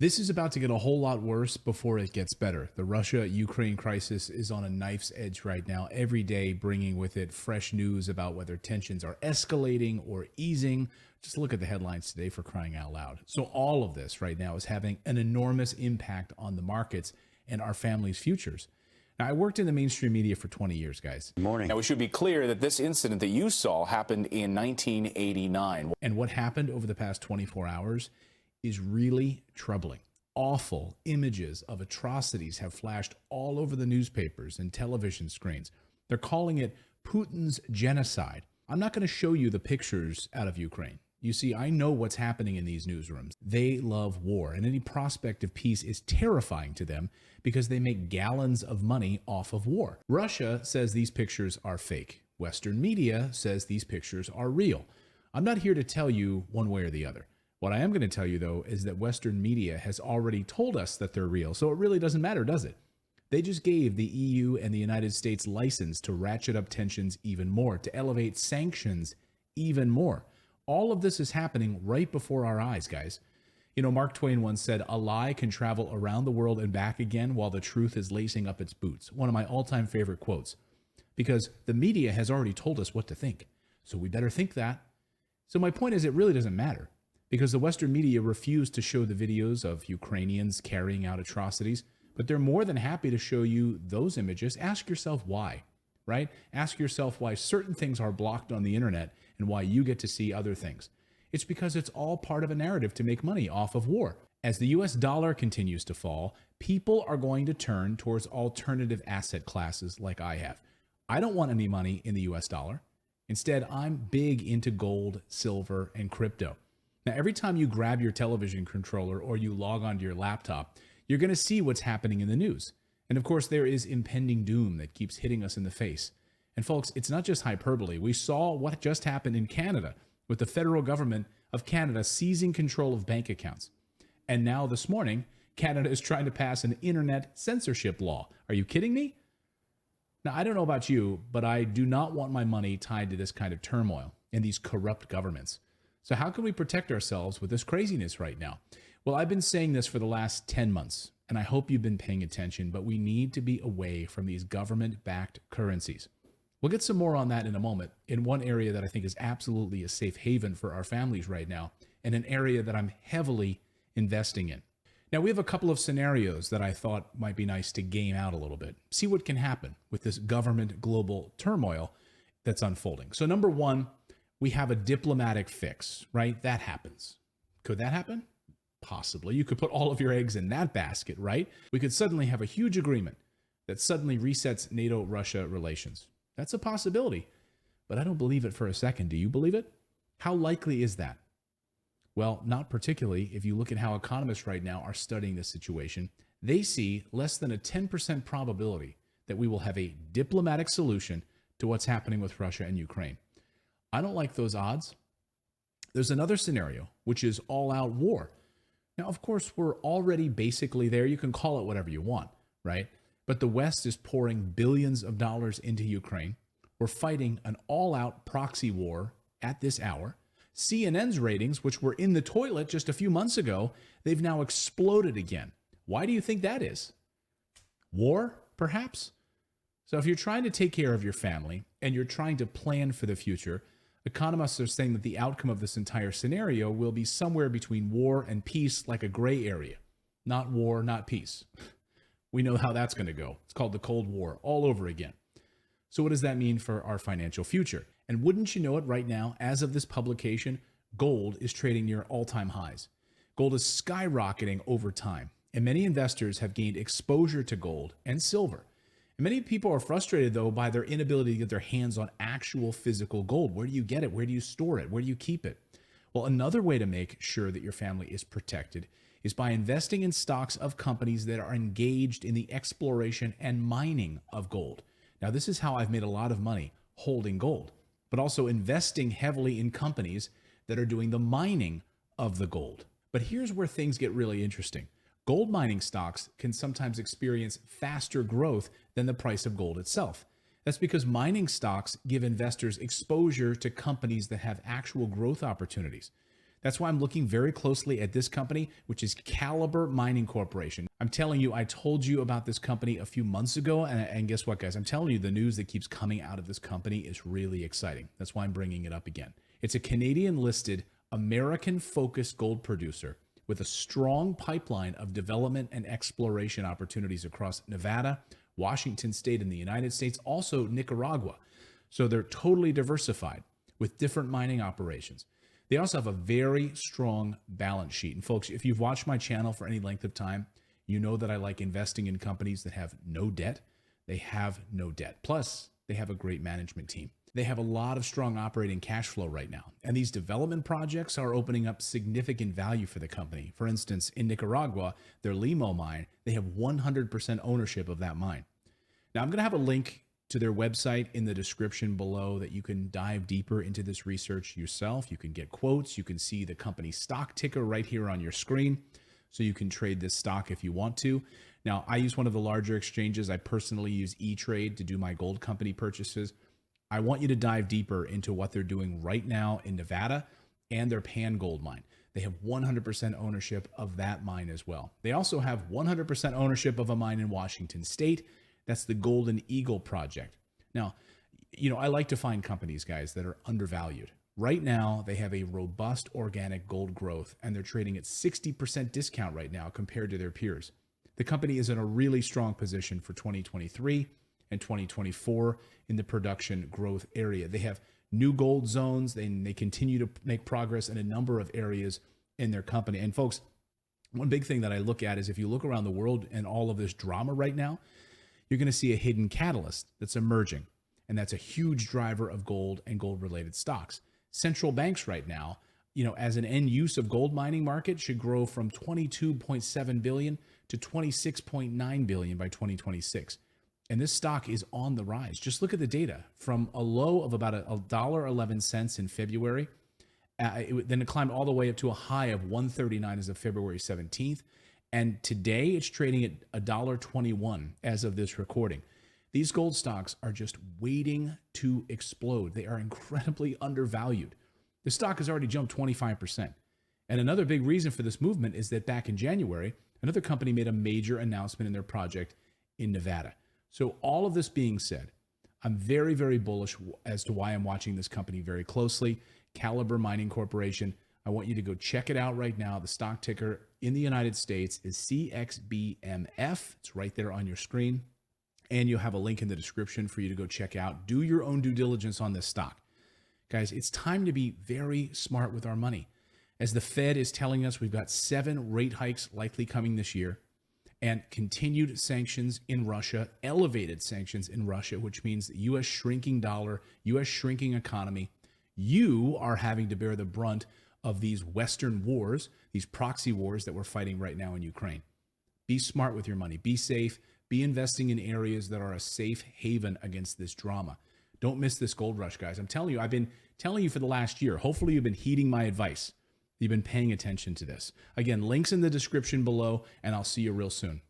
This is about to get a whole lot worse before it gets better. The Russia-Ukraine crisis is on a knife's edge right now, every day bringing with it fresh news about whether tensions are escalating or easing. Just look at the headlines today, for crying out loud. So all of this right now is having an enormous impact on the markets and our family's futures. Now, I worked in the mainstream media for 20 years, guys. Good morning. Now, we should be clear that this incident that you saw happened in 1989. And what happened over the past 24 hours is really troubling. Awful images of atrocities have flashed all over the newspapers and television screens. They're calling it Putin's genocide. I'm not going to show you the pictures out of Ukraine. You see, I know what's happening in these newsrooms. They love war, and any prospect of peace is terrifying to them because they make gallons of money off of war. Russia says these pictures are fake. Western media says these pictures are real. I'm not here to tell you one way or the other. What I am going to tell you, though, is that Western media has already told us that they're real, so it really doesn't matter, does it? They just gave the EU and the United States license to ratchet up tensions even more, to elevate sanctions even more. All of this is happening right before our eyes, guys. You know, Mark Twain once said, "A lie can travel around the world and back again while the truth is lacing up its boots." One of my all-time favorite quotes. Because the media has already told us what to think, so we better think that. So my point is, it really doesn't matter. Because the Western media refused to show the videos of Ukrainians carrying out atrocities, but they're more than happy to show you those images. Ask yourself why, right? Ask yourself why certain things are blocked on the internet and why you get to see other things. It's because it's all part of a narrative to make money off of war. As the US dollar continues to fall, people are going to turn towards alternative asset classes like I have. I don't want any money in the US dollar. Instead, I'm big into gold, silver, and crypto. Now, every time you grab your television controller or you log onto your laptop, you're going to see what's happening in the news. And of course, there is impending doom that keeps hitting us in the face. And folks, it's not just hyperbole. We saw what just happened in Canada with the federal government of Canada seizing control of bank accounts. And now this morning, Canada is trying to pass an internet censorship law. Are you kidding me? Now, I don't know about you, but I do not want my money tied to this kind of turmoil and these corrupt governments. So how can we protect ourselves with this craziness right now? Well, I've been saying this for the last 10 months, and I hope you've been paying attention, but we need to be away from these government-backed currencies. We'll get some more on that in a moment, in one area that I think is absolutely a safe haven for our families right now, and an area that I'm heavily investing in. Now, we have a couple of scenarios that I thought might be nice to game out a little bit, see what can happen with this government global turmoil that's unfolding. So number one, we have a diplomatic fix, right? That happens. Could that happen? Possibly. You could put all of your eggs in that basket, right? We could suddenly have a huge agreement that suddenly resets NATO-Russia relations. That's a possibility, but I don't believe it for a second. Do you believe it? How likely is that? Well, not particularly. If you look at how economists right now are studying this situation, they see less than a 10% probability that we will have a diplomatic solution to what's happening with Russia and Ukraine. I don't like those odds. There's another scenario, which is all-out war. Now, of course, we're already basically there. You can call it whatever you want, right? But the West is pouring billions of dollars into Ukraine. We're fighting an all-out proxy war at this hour. CNN's ratings, which were in the toilet just a few months ago, they've now exploded again. Why do you think that is? War, perhaps? So if you're trying to take care of your family and you're trying to plan for the future, economists are saying that the outcome of this entire scenario will be somewhere between war and peace, like a gray area. Not war, not peace. We know how that's going to go. It's called the Cold War all over again. So what does that mean for our financial future? And wouldn't you know it, right now, as of this publication, gold is trading near all-time highs. Gold is skyrocketing over time, and many investors have gained exposure to gold and silver. And many people are frustrated, though, by their inability to get their hands on actual physical gold. Where do you get it? Where do you store it? Where do you keep it? Well, another way to make sure that your family is protected is by investing in stocks of companies that are engaged in the exploration and mining of gold. Now, this is how I've made a lot of money holding gold, but also investing heavily in companies that are doing the mining of the gold. But here's where things get really interesting. Gold mining stocks can sometimes experience faster growth than the price of gold itself. That's because mining stocks give investors exposure to companies that have actual growth opportunities. That's why I'm looking very closely at this company, which is Calibre Mining Corporation. I'm telling you, I told you about this company a few months ago, and guess what, guys? I'm telling you, the news that keeps coming out of this company is really exciting. That's why I'm bringing it up again. It's a Canadian-listed, American-focused gold producer with a strong pipeline of development and exploration opportunities across Nevada, Washington State in the United States, also Nicaragua. So they're totally diversified with different mining operations. They also have a very strong balance sheet. And folks, if you've watched my channel for any length of time, you know that I like investing in companies that have no debt. They have no debt. Plus, they have a great management team. They have a lot of strong operating cash flow right now. And these development projects are opening up significant value for the company. For instance, in Nicaragua, their Limo mine, they have 100% ownership of that mine. Now, I'm going to have a link to their website in the description below that you can dive deeper into this research yourself. You can get quotes. You can see the company stock ticker right here on your screen. So you can trade this stock if you want to. Now, I use one of the larger exchanges. I personally use E-Trade to do my gold company purchases. I want you to dive deeper into what they're doing right now in Nevada and their Pan Gold mine. They have 100% ownership of that mine as well. They also have 100% ownership of a mine in Washington State. That's the Golden Eagle project. Now, I like to find companies, guys, that are undervalued. Right now, they have a robust organic gold growth, and they're trading at 60% discount right now compared to their peers. The company is in a really strong position for 2023 and 2024 in the production growth area. They have new gold zones, and they continue to make progress in a number of areas in their company. And folks, one big thing that I look at is if you look around the world and all of this drama right now, you're going to see a hidden catalyst that's emerging, and that's a huge driver of gold and gold-related stocks. Central banks right now, as an end use of gold mining market, should grow from 22.7 billion to 26.9 billion by 2026. And this stock is on the rise. Just look at the data. From a low of about $1.11 in February, then it climbed all the way up to a high of $1.39 as of February 17th. And today it's trading at $1.21 as of this recording. These gold stocks are just waiting to explode. They are incredibly undervalued. The stock has already jumped 25%. And another big reason for this movement is that back in January, another company made a major announcement in their project in Nevada. So all of this being said, I'm very, very bullish as to why I'm watching this company very closely. Calibre Mining Corporation. I want you to go check it out right now. The stock ticker in the United States is CXBMF. It's right there on your screen. And you'll have a link in the description for you to go check out. Do your own due diligence on this stock. Guys, it's time to be very smart with our money. As the Fed is telling us, we've got 7 rate hikes likely coming this year, and continued sanctions in Russia, elevated sanctions in Russia, which means the U.S. shrinking dollar, U.S. shrinking economy. You are having to bear the brunt of these Western wars, these proxy wars that we're fighting right now in Ukraine. Be smart with your money. Be safe. Be investing in areas that are a safe haven against this drama. Don't miss this gold rush, guys. I'm telling you, I've been telling you for the last year. Hopefully you've been heeding my advice. You've been paying attention to this. Again, links in the description below, and I'll see you real soon.